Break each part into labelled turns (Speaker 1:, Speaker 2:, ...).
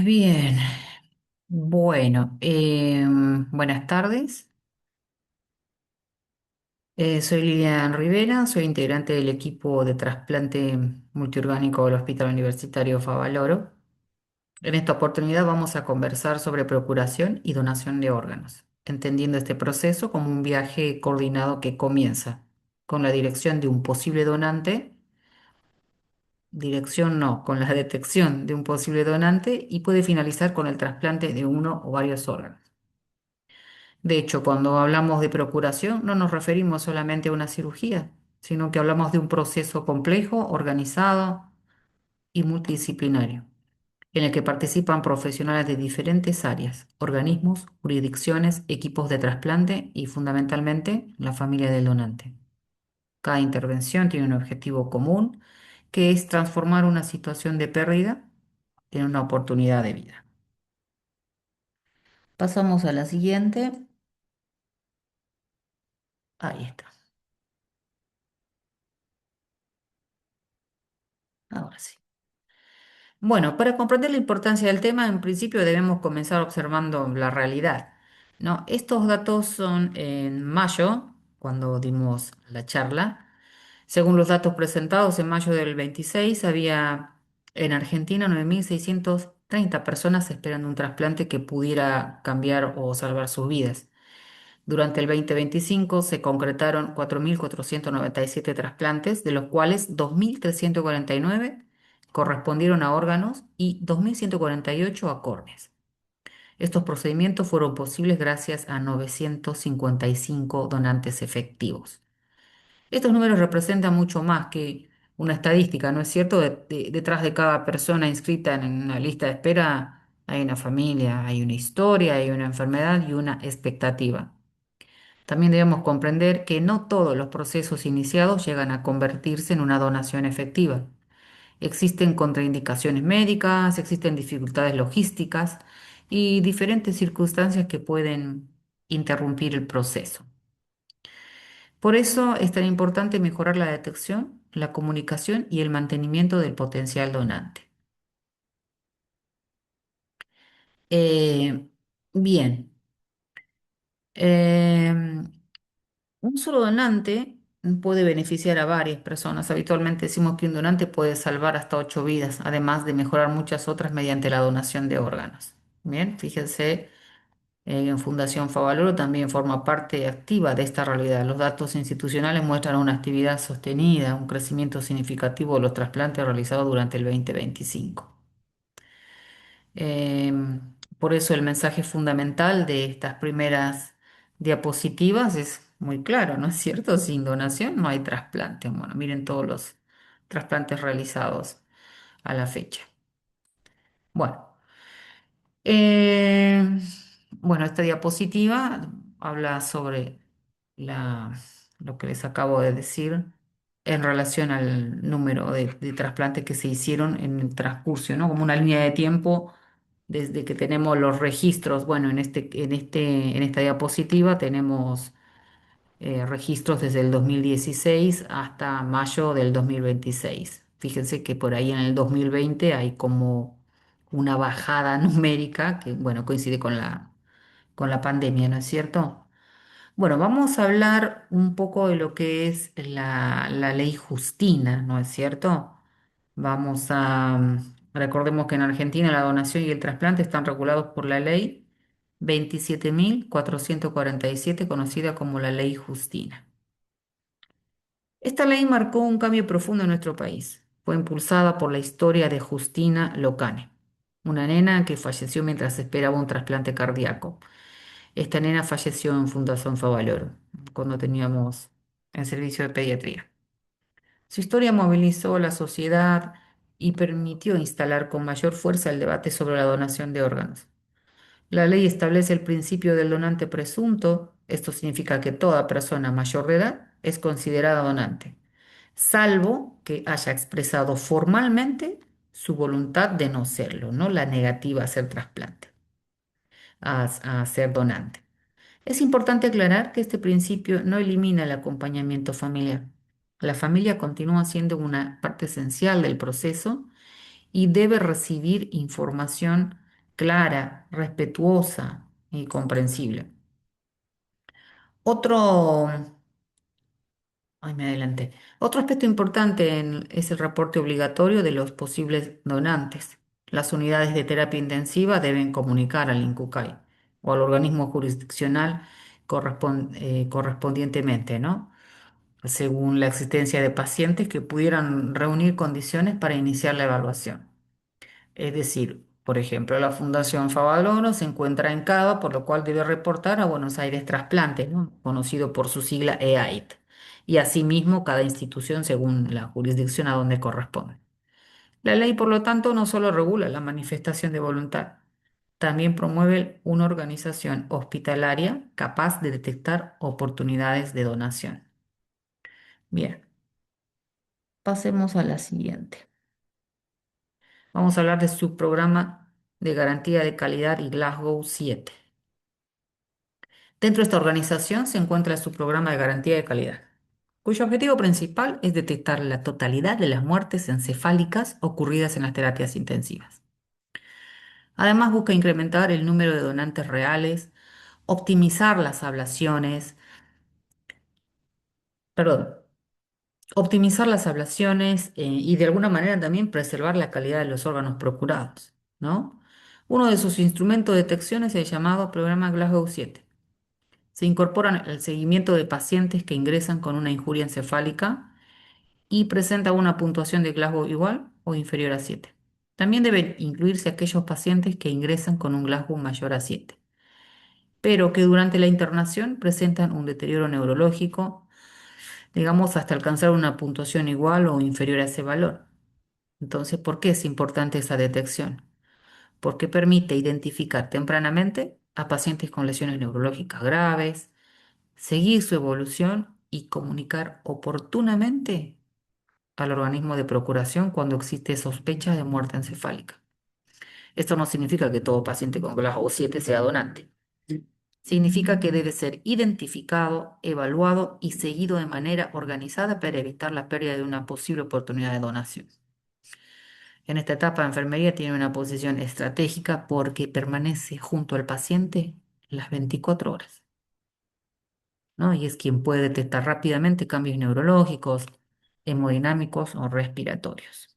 Speaker 1: Bien, bueno, buenas tardes. Soy Lilian Rivera, soy integrante del equipo de trasplante multiorgánico del Hospital Universitario Favaloro. En esta oportunidad vamos a conversar sobre procuración y donación de órganos, entendiendo este proceso como un viaje coordinado que comienza con la dirección de un posible donante, dirección no, con la detección de un posible donante y puede finalizar con el trasplante de uno o varios órganos. De hecho, cuando hablamos de procuración, no nos referimos solamente a una cirugía, sino que hablamos de un proceso complejo, organizado y multidisciplinario, en el que participan profesionales de diferentes áreas, organismos, jurisdicciones, equipos de trasplante y fundamentalmente la familia del donante. Cada intervención tiene un objetivo común, que es transformar una situación de pérdida en una oportunidad de vida. Pasamos a la siguiente. Ahí está. Ahora sí. Bueno, para comprender la importancia del tema, en principio debemos comenzar observando la realidad, ¿no? Estos datos son en mayo, cuando dimos la charla. Según los datos presentados en mayo del 26, había en Argentina 9.630 personas esperando un trasplante que pudiera cambiar o salvar sus vidas. Durante el 2025 se concretaron 4.497 trasplantes, de los cuales 2.349 correspondieron a órganos y 2.148 a córneas. Estos procedimientos fueron posibles gracias a 955 donantes efectivos. Estos números representan mucho más que una estadística, ¿no es cierto? Detrás de cada persona inscrita en una lista de espera hay una familia, hay una historia, hay una enfermedad y una expectativa. También debemos comprender que no todos los procesos iniciados llegan a convertirse en una donación efectiva. Existen contraindicaciones médicas, existen dificultades logísticas y diferentes circunstancias que pueden interrumpir el proceso. Por eso es tan importante mejorar la detección, la comunicación y el mantenimiento del potencial donante. Eh, bien. Em, Un solo donante puede beneficiar a varias personas. Habitualmente decimos que un donante puede salvar hasta 8 vidas, además de mejorar muchas otras mediante la donación de órganos. Bien, fíjense, en Fundación Favaloro también forma parte activa de esta realidad. Los datos institucionales muestran una actividad sostenida, un crecimiento significativo de los trasplantes realizados durante el 2025. Por eso el mensaje fundamental de estas primeras diapositivas es muy claro, ¿no es cierto? Sin donación no hay trasplante. Bueno, miren todos los trasplantes realizados a la fecha. Bueno, eh, bueno, esta diapositiva habla sobre la- lo que les acabo de decir en relación al número de trasplantes que se hicieron en el transcurso, ¿no? Como una línea de tiempo desde que tenemos los registros. Bueno, en esta diapositiva tenemos registros desde el 2016 hasta mayo del 2026. Fíjense que por ahí en el 2020 hay como una bajada numérica que, bueno, coincide con la pandemia, ¿no es cierto? Bueno, vamos a hablar un poco de lo que es la ley Justina, ¿no es cierto? Recordemos que en Argentina la donación y el trasplante están regulados por la ley 27.447, conocida como la ley Justina. Esta ley marcó un cambio profundo en nuestro país. Fue impulsada por la historia de Justina Locane, una nena que falleció mientras esperaba un trasplante cardíaco. Esta nena falleció en Fundación Favaloro, cuando teníamos en servicio de pediatría. Su historia movilizó a la sociedad y permitió instalar con mayor fuerza el debate sobre la donación de órganos. La ley establece el principio del donante presunto. Esto significa que toda persona mayor de edad es considerada donante, salvo que haya expresado formalmente su voluntad de no serlo, no la negativa a hacer trasplante, a ser donante. Es importante aclarar que este principio no elimina el acompañamiento familiar. La familia continúa siendo una parte esencial del proceso y debe recibir información clara, respetuosa y comprensible. Otro, ay, me adelanté. Otro aspecto importante es el reporte obligatorio de los posibles donantes. Las unidades de terapia intensiva deben comunicar al INCUCAI o al organismo jurisdiccional correspondientemente, ¿no? Según la existencia de pacientes que pudieran reunir condiciones para iniciar la evaluación. Es decir, por ejemplo, la Fundación Favaloro se encuentra en Cava, por lo cual debe reportar a Buenos Aires Trasplantes, ¿no? Conocido por su sigla EAIT. Y asimismo, cada institución según la jurisdicción a donde corresponde. La ley, por lo tanto, no solo regula la manifestación de voluntad, también promueve una organización hospitalaria capaz de detectar oportunidades de donación. Bien, pasemos a la siguiente. Vamos a hablar de su programa de garantía de calidad y Glasgow 7. Dentro de esta organización se encuentra su programa de garantía de calidad, cuyo objetivo principal es detectar la totalidad de las muertes encefálicas ocurridas en las terapias intensivas. Además, busca incrementar el número de donantes reales, optimizar las ablaciones, perdón, optimizar las ablaciones y de alguna manera también preservar la calidad de los órganos procurados, ¿no? Uno de sus instrumentos de detección es el llamado programa Glasgow 7. Se incorporan al seguimiento de pacientes que ingresan con una injuria encefálica y presenta una puntuación de Glasgow igual o inferior a 7. También deben incluirse aquellos pacientes que ingresan con un Glasgow mayor a 7, pero que durante la internación presentan un deterioro neurológico, digamos, hasta alcanzar una puntuación igual o inferior a ese valor. Entonces, ¿por qué es importante esa detección? Porque permite identificar tempranamente a pacientes con lesiones neurológicas graves, seguir su evolución y comunicar oportunamente al organismo de procuración cuando existe sospecha de muerte encefálica. Esto no significa que todo paciente con Glasgow 7 sea donante. Significa que debe ser identificado, evaluado y seguido de manera organizada para evitar la pérdida de una posible oportunidad de donación. En esta etapa, la enfermería tiene una posición estratégica porque permanece junto al paciente las 24 horas, ¿no? Y es quien puede detectar rápidamente cambios neurológicos, hemodinámicos o respiratorios.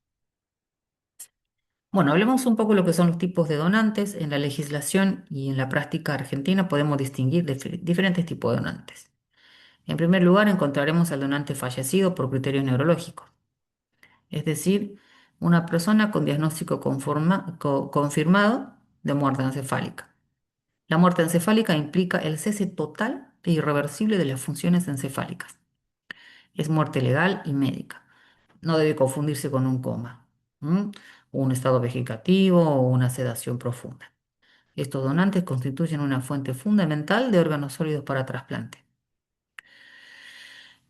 Speaker 1: Bueno, hablemos un poco de lo que son los tipos de donantes. En la legislación y en la práctica argentina podemos distinguir diferentes tipos de donantes. En primer lugar, encontraremos al donante fallecido por criterios neurológicos, es decir, una persona con diagnóstico confirmado de muerte encefálica. La muerte encefálica implica el cese total e irreversible de las funciones encefálicas. Es muerte legal y médica. No debe confundirse con un coma, ¿m? Un estado vegetativo o una sedación profunda. Estos donantes constituyen una fuente fundamental de órganos sólidos para trasplante.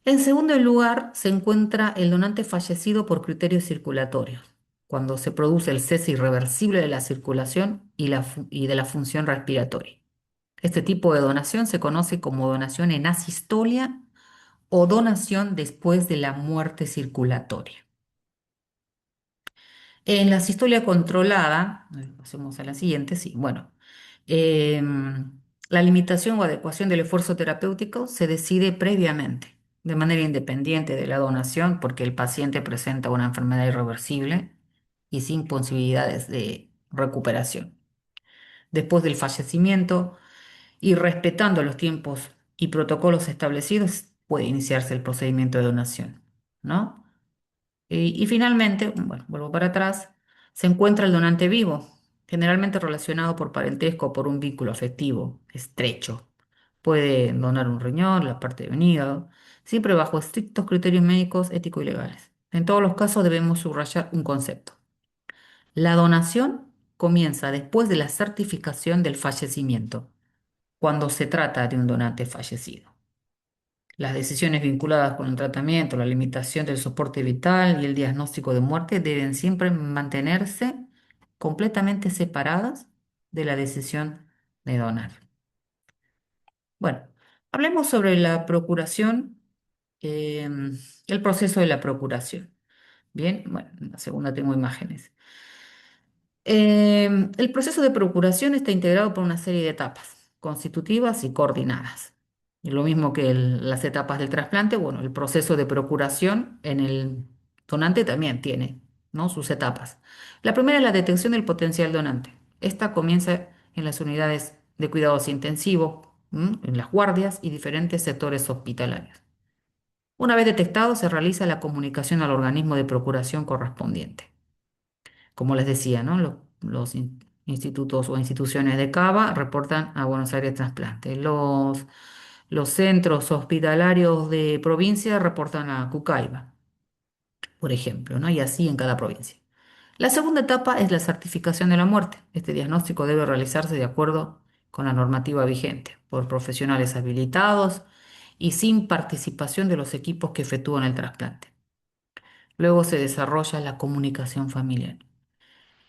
Speaker 1: En segundo lugar, se encuentra el donante fallecido por criterios circulatorios, cuando se produce el cese irreversible de la circulación y de la función respiratoria. Este tipo de donación se conoce como donación en asistolia o donación después de la muerte circulatoria. En la sistolia controlada, pasemos a la siguiente, sí, bueno, la limitación o adecuación del esfuerzo terapéutico se decide previamente, de manera independiente de la donación, porque el paciente presenta una enfermedad irreversible y sin posibilidades de recuperación. Después del fallecimiento y respetando los tiempos y protocolos establecidos, puede iniciarse el procedimiento de donación, ¿no? Y finalmente, bueno, vuelvo para atrás, se encuentra el donante vivo, generalmente relacionado por parentesco o por un vínculo afectivo estrecho. Puede donar un riñón, la parte de un hígado, siempre bajo estrictos criterios médicos, éticos y legales. En todos los casos debemos subrayar un concepto. La donación comienza después de la certificación del fallecimiento, cuando se trata de un donante fallecido. Las decisiones vinculadas con el tratamiento, la limitación del soporte vital y el diagnóstico de muerte deben siempre mantenerse completamente separadas de la decisión de donar. Bueno, hablemos sobre la procuración, eh, el proceso de la procuración. Bien, bueno, en la segunda tengo imágenes. El proceso de procuración está integrado por una serie de etapas constitutivas y coordinadas. Y lo mismo que las etapas del trasplante, bueno, el proceso de procuración en el donante también tiene, ¿no?, sus etapas. La primera es la detección del potencial donante. Esta comienza en las unidades de cuidados intensivos, en las guardias y diferentes sectores hospitalarios. Una vez detectado, se realiza la comunicación al organismo de procuración correspondiente. Como les decía, ¿no? Los institutos o instituciones de Cava reportan a Buenos Aires Trasplante. Los centros hospitalarios de provincia reportan a Cucaiba, por ejemplo, ¿no? Y así en cada provincia. La segunda etapa es la certificación de la muerte. Este diagnóstico debe realizarse de acuerdo con la normativa vigente, por profesionales habilitados y sin participación de los equipos que efectúan el trasplante. Luego se desarrolla la comunicación familiar.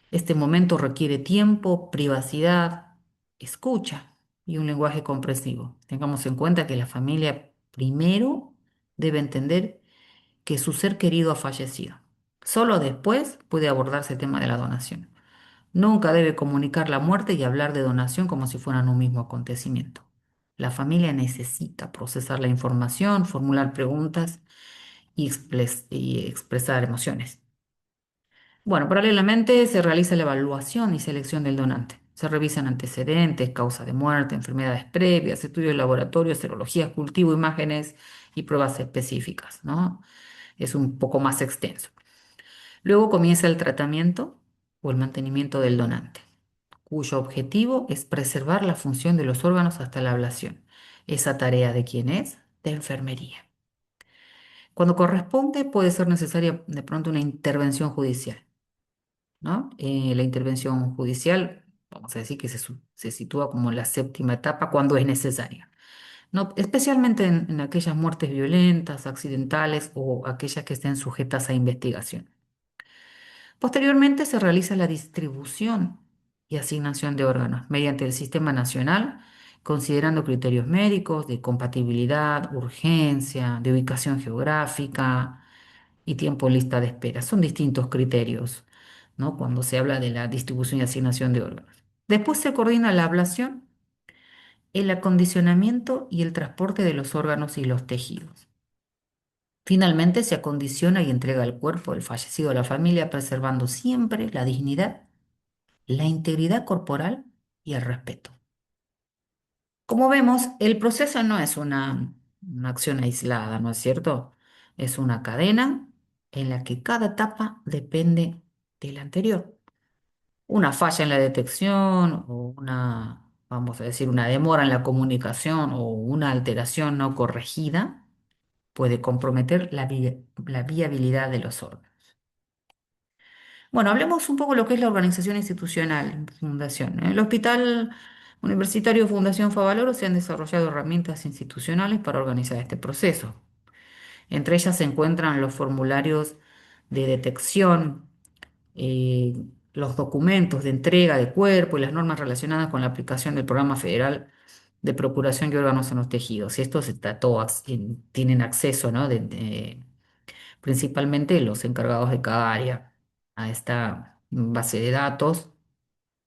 Speaker 1: Este momento requiere tiempo, privacidad, escucha y un lenguaje comprensivo. Tengamos en cuenta que la familia primero debe entender que su ser querido ha fallecido. Solo después puede abordarse el tema de la donación. Nunca debe comunicar la muerte y hablar de donación como si fueran un mismo acontecimiento. La familia necesita procesar la información, formular preguntas y expresar emociones. Bueno, paralelamente se realiza la evaluación y selección del donante. Se revisan antecedentes, causa de muerte, enfermedades previas, estudios de laboratorio, serologías, cultivo, imágenes y pruebas específicas, ¿no? Es un poco más extenso. Luego comienza el tratamiento o el mantenimiento del donante, cuyo objetivo es preservar la función de los órganos hasta la ablación. Esa tarea de quién es, de enfermería. Cuando corresponde, puede ser necesaria de pronto una intervención judicial, ¿no? La intervención judicial, vamos a decir que se sitúa como la séptima etapa cuando es necesaria, ¿no? Especialmente en aquellas muertes violentas, accidentales o aquellas que estén sujetas a investigación. Posteriormente se realiza la distribución y asignación de órganos mediante el Sistema Nacional, considerando criterios médicos de compatibilidad, urgencia, de ubicación geográfica y tiempo en lista de espera. Son distintos criterios, ¿no?, cuando se habla de la distribución y asignación de órganos. Después se coordina la ablación, el acondicionamiento y el transporte de los órganos y los tejidos. Finalmente se acondiciona y entrega el cuerpo del fallecido a la familia, preservando siempre la dignidad, la integridad corporal y el respeto. Como vemos, el proceso no es una acción aislada, ¿no es cierto? Es una cadena en la que cada etapa depende de la anterior. Una falla en la detección o vamos a decir, una demora en la comunicación o una alteración no corregida puede comprometer la viabilidad de los órganos. Bueno, hablemos un poco de lo que es la organización institucional, fundación. En el Hospital Universitario Fundación Favaloro se han desarrollado herramientas institucionales para organizar este proceso. Entre ellas se encuentran los formularios de detección, eh, los documentos de entrega de cuerpo y las normas relacionadas con la aplicación del Programa Federal de Procuración de Órganos en los Tejidos. Y estos todos tienen acceso, ¿no?, principalmente los encargados de cada área, a esta base de datos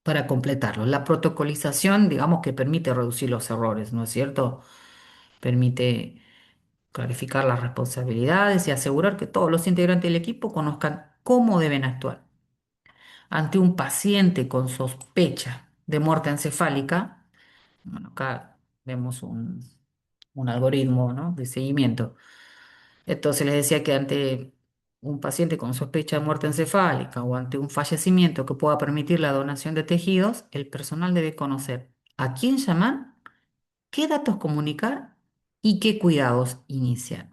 Speaker 1: para completarlo. La protocolización, digamos que permite reducir los errores, ¿no es cierto? Permite clarificar las responsabilidades y asegurar que todos los integrantes del equipo conozcan cómo deben actuar. Ante un paciente con sospecha de muerte encefálica, bueno, acá vemos un algoritmo, ¿no?, de seguimiento. Entonces les decía que ante un paciente con sospecha de muerte encefálica o ante un fallecimiento que pueda permitir la donación de tejidos, el personal debe conocer a quién llamar, qué datos comunicar y qué cuidados iniciar.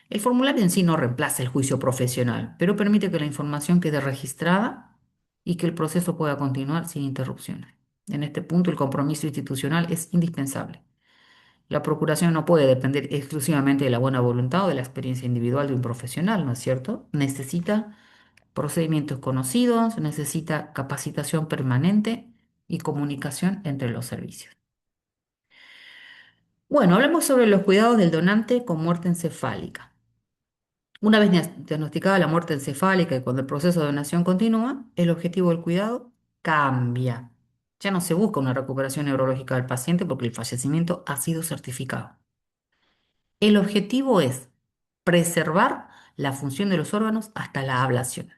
Speaker 1: El formulario en sí no reemplaza el juicio profesional, pero permite que la información quede registrada y que el proceso pueda continuar sin interrupciones. En este punto, el compromiso institucional es indispensable. La procuración no puede depender exclusivamente de la buena voluntad o de la experiencia individual de un profesional, ¿no es cierto? Necesita procedimientos conocidos, necesita capacitación permanente y comunicación entre los servicios. Bueno, hablemos sobre los cuidados del donante con muerte encefálica. Una vez diagnosticada la muerte encefálica y cuando el proceso de donación continúa, el objetivo del cuidado cambia. Ya no se busca una recuperación neurológica del paciente porque el fallecimiento ha sido certificado. El objetivo es preservar la función de los órganos hasta la ablación.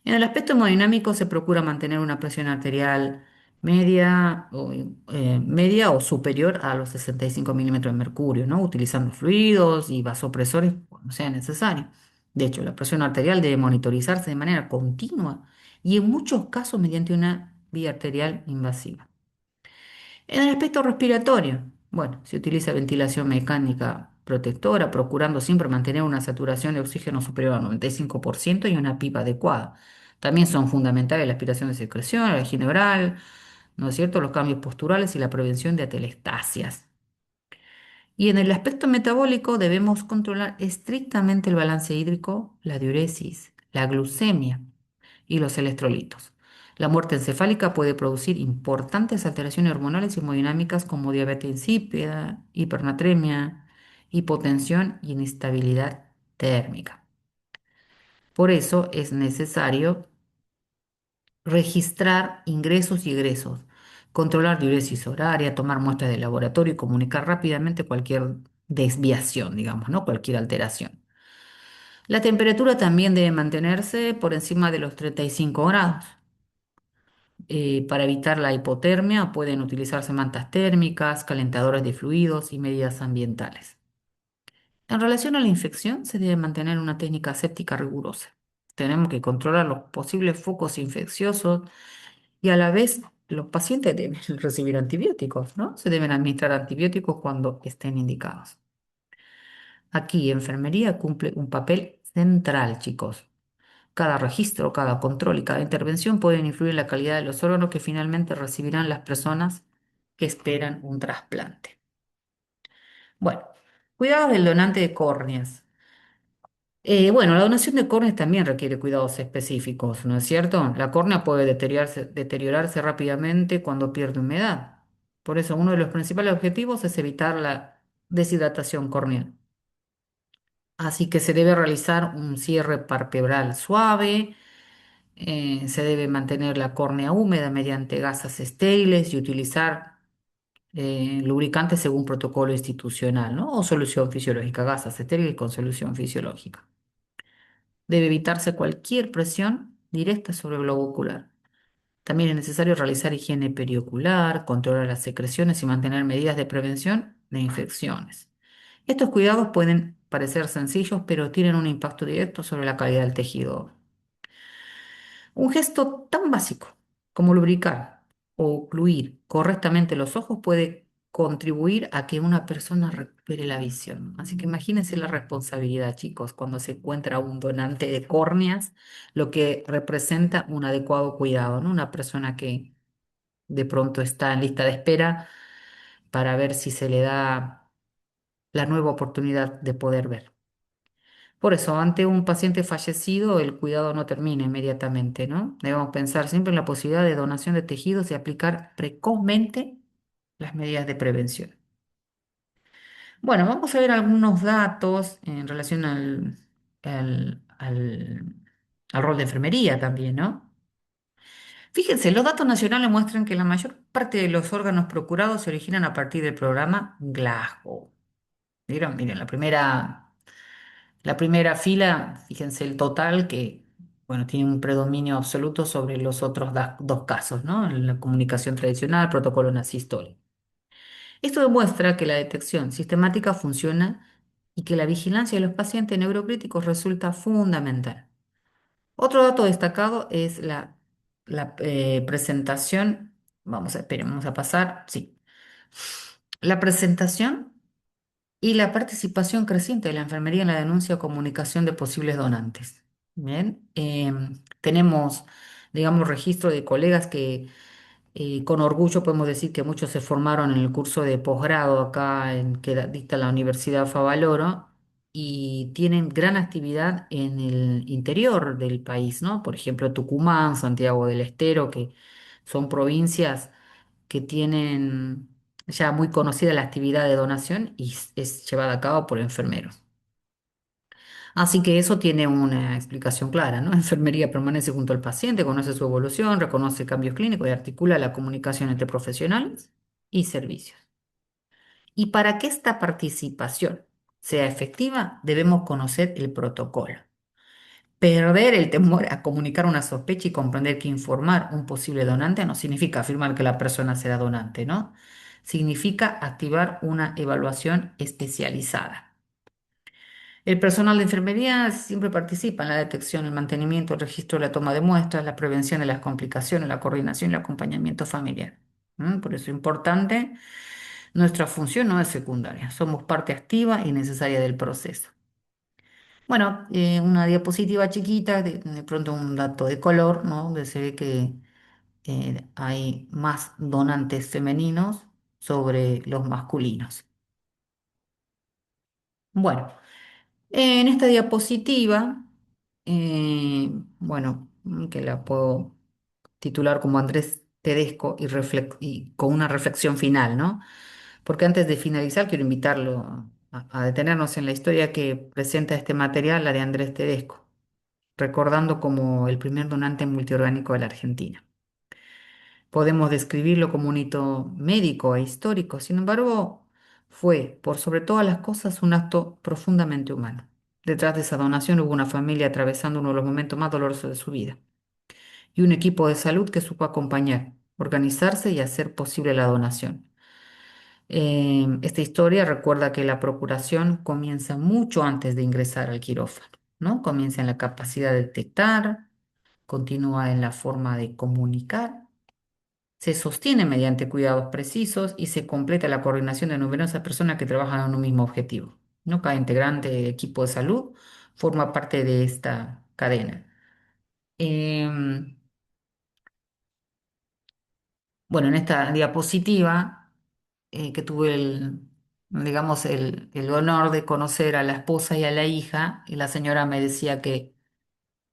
Speaker 1: En el aspecto hemodinámico se procura mantener una presión arterial media o superior a los 65 milímetros de mercurio, ¿no? Utilizando fluidos y vasopresores cuando sea necesario. De hecho, la presión arterial debe monitorizarse de manera continua y en muchos casos mediante una vía arterial invasiva. En el aspecto respiratorio, bueno, se utiliza ventilación mecánica protectora, procurando siempre mantener una saturación de oxígeno superior al 95% y una pipa adecuada. También son fundamentales la aspiración de secreción, la higiene oral, ¿no es cierto?, los cambios posturales y la prevención de atelestasias. Y en el aspecto metabólico debemos controlar estrictamente el balance hídrico, la diuresis, la glucemia y los electrolitos. La muerte encefálica puede producir importantes alteraciones hormonales y hemodinámicas como diabetes insípida, hipernatremia, hipotensión y inestabilidad térmica. Por eso es necesario registrar ingresos y egresos, controlar diuresis horaria, tomar muestras de laboratorio y comunicar rápidamente cualquier desviación, digamos, ¿no? Cualquier alteración. La temperatura también debe mantenerse por encima de los 35 grados. Para evitar la hipotermia pueden utilizarse mantas térmicas, calentadores de fluidos y medidas ambientales. En relación a la infección, se debe mantener una técnica séptica rigurosa. Tenemos que controlar los posibles focos infecciosos y a la vez los pacientes deben recibir antibióticos, ¿no? Se deben administrar antibióticos cuando estén indicados. Aquí, enfermería cumple un papel central, chicos. Cada registro, cada control y cada intervención pueden influir en la calidad de los órganos que finalmente recibirán las personas que esperan un trasplante. Bueno, cuidados del donante de córneas. Bueno, la donación de córneas también requiere cuidados específicos, ¿no es cierto? La córnea puede deteriorarse rápidamente cuando pierde humedad. Por eso, uno de los principales objetivos es evitar la deshidratación corneal. Así que se debe realizar un cierre palpebral suave, se debe mantener la córnea húmeda mediante gasas estériles y utilizar lubricantes según protocolo institucional, ¿no? O solución fisiológica, gasas estériles con solución fisiológica. Debe evitarse cualquier presión directa sobre el globo ocular. También es necesario realizar higiene periocular, controlar las secreciones y mantener medidas de prevención de infecciones. Estos cuidados pueden parecer sencillos, pero tienen un impacto directo sobre la calidad del tejido. Un gesto tan básico como lubricar o ocluir correctamente los ojos puede contribuir a que una persona recupere la visión. Así que imagínense la responsabilidad, chicos, cuando se encuentra un donante de córneas, lo que representa un adecuado cuidado, ¿no? Una persona que de pronto está en lista de espera para ver si se le da la nueva oportunidad de poder ver. Por eso, ante un paciente fallecido, el cuidado no termina inmediatamente, ¿no? Debemos pensar siempre en la posibilidad de donación de tejidos y aplicar precozmente las medidas de prevención. Bueno, vamos a ver algunos datos en relación al rol de enfermería también, ¿no? Fíjense, los datos nacionales muestran que la mayor parte de los órganos procurados se originan a partir del programa Glasgow. ¿Vieron? Miren, la primera fila, fíjense el total que, bueno, tiene un predominio absoluto sobre los otros dos casos, ¿no? En la comunicación tradicional, protocolo nazi-histórico. Esto demuestra que la detección sistemática funciona y que la vigilancia de los pacientes neurocríticos resulta fundamental. Otro dato destacado es la presentación. Esperen, vamos a pasar. Sí. La presentación y la participación creciente de la enfermería en la denuncia o comunicación de posibles donantes. Bien, tenemos, digamos, registro de colegas que con orgullo podemos decir que muchos se formaron en el curso de posgrado acá que dicta la Universidad Favaloro y tienen gran actividad en el interior del país, ¿no? Por ejemplo, Tucumán, Santiago del Estero, que son provincias que tienen ya muy conocida la actividad de donación y es llevada a cabo por enfermeros. Así que eso tiene una explicación clara, ¿no? Enfermería permanece junto al paciente, conoce su evolución, reconoce cambios clínicos y articula la comunicación entre profesionales y servicios. Y para que esta participación sea efectiva, debemos conocer el protocolo. Perder el temor a comunicar una sospecha y comprender que informar un posible donante no significa afirmar que la persona será donante, ¿no? Significa activar una evaluación especializada. El personal de enfermería siempre participa en la detección, el mantenimiento, el registro de la toma de muestras, la prevención de las complicaciones, la coordinación y el acompañamiento familiar. Por eso es importante, nuestra función no es secundaria, somos parte activa y necesaria del proceso. Bueno, una diapositiva chiquita, de pronto un dato de color, ¿no? Donde se ve que hay más donantes femeninos sobre los masculinos. Bueno. En esta diapositiva, bueno, que la puedo titular como Andrés Tedesco y con una reflexión final, ¿no? Porque antes de finalizar, quiero invitarlo a detenernos en la historia que presenta este material, la de Andrés Tedesco, recordando como el primer donante multiorgánico de la Argentina. Podemos describirlo como un hito médico e histórico, sin embargo, fue, por sobre todas las cosas, un acto profundamente humano. Detrás de esa donación hubo una familia atravesando uno de los momentos más dolorosos de su vida y un equipo de salud que supo acompañar, organizarse y hacer posible la donación. Esta historia recuerda que la procuración comienza mucho antes de ingresar al quirófano, ¿no? Comienza en la capacidad de detectar, continúa en la forma de comunicar, se sostiene mediante cuidados precisos y se completa la coordinación de numerosas personas que trabajan en un mismo objetivo, ¿no? Cada integrante del equipo de salud forma parte de esta cadena. Em, bueno, en esta diapositiva que tuve digamos, el honor de conocer a la esposa y a la hija, y la señora me decía que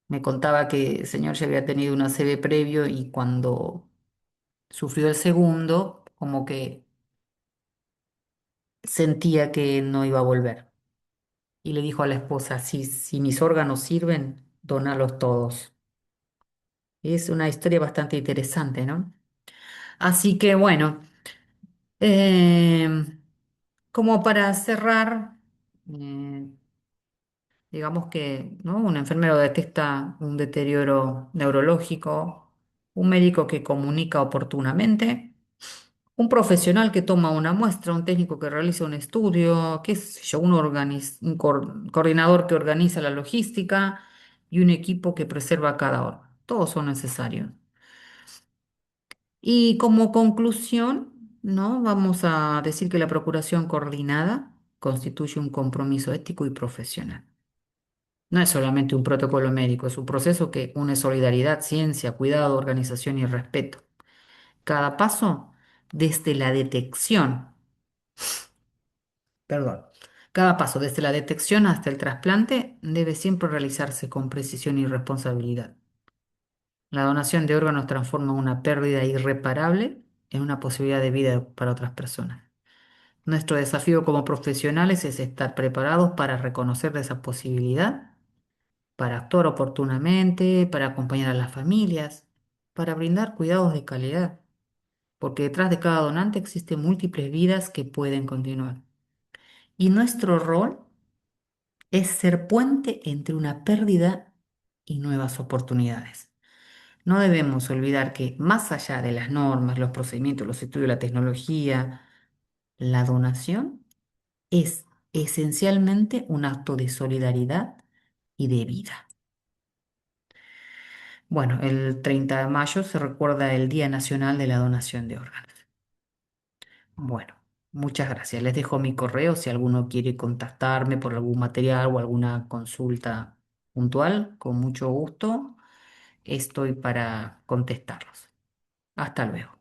Speaker 1: me contaba que el señor ya había tenido un ACV previo y cuando sufrió el segundo, como que sentía que no iba a volver. Y le dijo a la esposa, si mis órganos sirven, donalos todos. Es una historia bastante interesante, ¿no? Así que bueno, em, como para cerrar, eh, digamos que, ¿no? Un enfermero detecta un deterioro neurológico, un médico que comunica oportunamente, un profesional que toma una muestra, un técnico que realiza un estudio, qué sé yo, un coordinador que organiza la logística y un equipo que preserva cada órgano. Todos son necesarios. Y como conclusión, ¿no? Vamos a decir que la procuración coordinada constituye un compromiso ético y profesional. No es solamente un protocolo médico, es un proceso que une solidaridad, ciencia, cuidado, organización y respeto. Cada paso desde la detección, perdón, cada paso desde la detección hasta el trasplante debe siempre realizarse con precisión y responsabilidad. La donación de órganos transforma una pérdida irreparable en una posibilidad de vida para otras personas. Nuestro desafío como profesionales es estar preparados para reconocer esa posibilidad, para actuar oportunamente, para acompañar a las familias, para brindar cuidados de calidad, porque detrás de cada donante existen múltiples vidas que pueden continuar. Y nuestro rol es ser puente entre una pérdida y nuevas oportunidades. No debemos olvidar que más allá de las normas, los procedimientos, los estudios, la tecnología, la donación es esencialmente un acto de solidaridad y de vida. Bueno, el 30 de mayo se recuerda el Día Nacional de la Donación de Órganos. Bueno, muchas gracias. Les dejo mi correo si alguno quiere contactarme por algún material o alguna consulta puntual. Con mucho gusto estoy para contestarlos. Hasta luego.